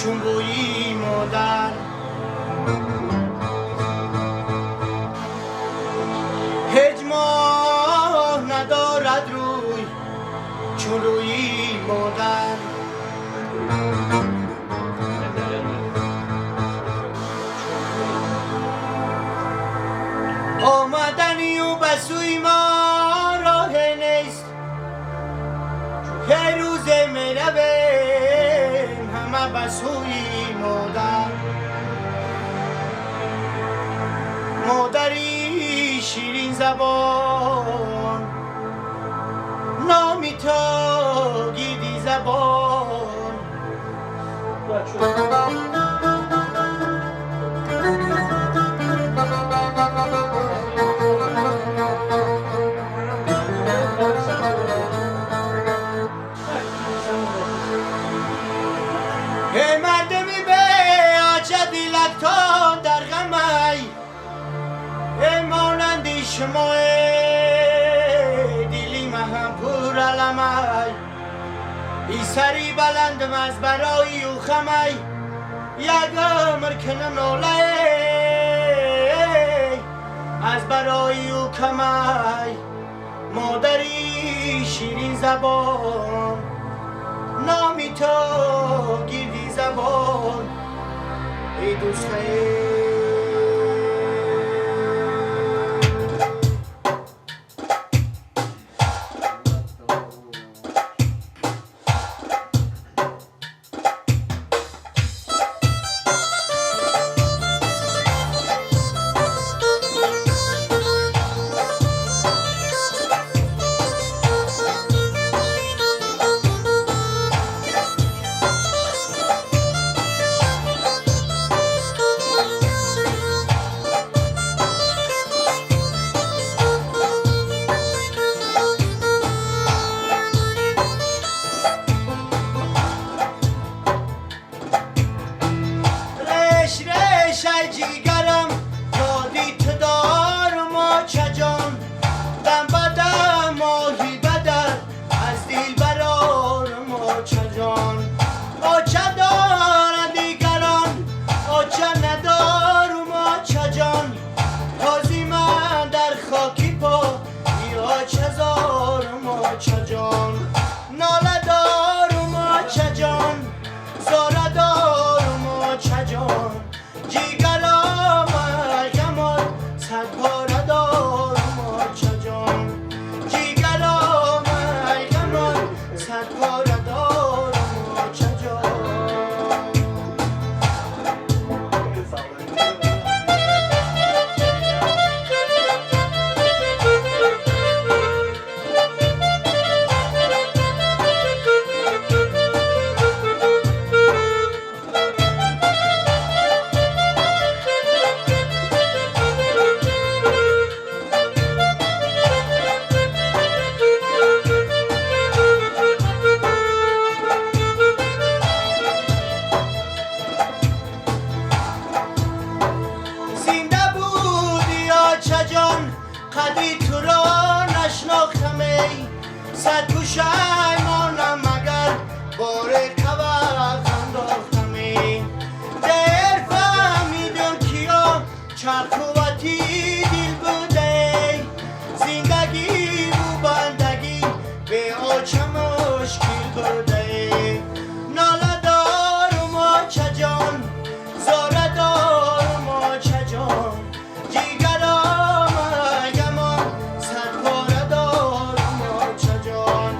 چون گویی مادر هیچ ماه ندارد روی چون روی مادر آمدنی و بسوی ما راه نیست هر روز می رویم همه بسوی مادر مادری شیرین زبان نامی تو گیدی زبان ای مردمی به آچه دیلک تا در غمی ای مانندی شما دیلی مهم پر علمی ای سری بلندم از برای او خمی یک عمر کنم ناله از برای او کمی مادری شیرین زبان نامی تو گیری زبان ای دوست جیگرم یادی تو دارم آچه جان دم بدم ماهی بدر از دیل برارم آچه جان آچه دارم دیگران آچه ندارم آچه جان تازی من در خاکی پا ای آچه زارم آچه جان ناله دارم آچه جان زاره دارم آچه جان جیگرم گمان صد پاره دارم آچه جان جیگرم گمان صد پاره دارم آچه جان قدی تو را نشناختم ای صد پشیمانم مگر بار توقع انداختم ای در فهمیدم کیا چرخوتی دل بوده زندگی و بندگی به آچه مشکل بوده ناله دارم آچه جان زاره دارم آچه جان جیگرم گمان صد پاره دارم آچه جان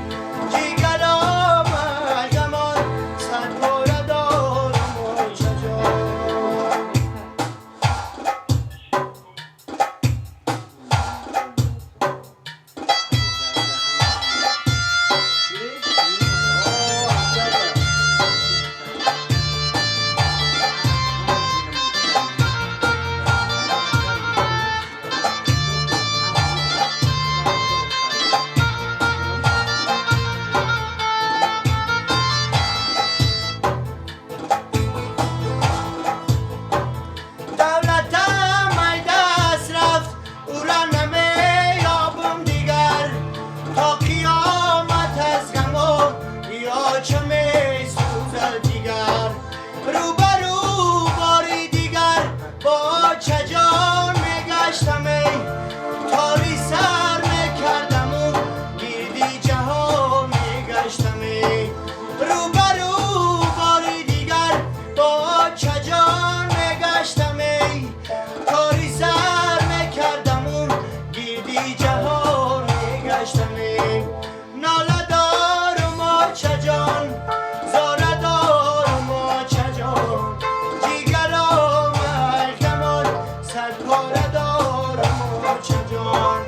جان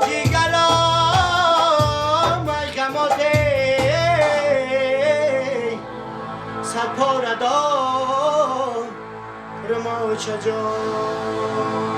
جیگرام ای غماته صد پاره دار رما چه جان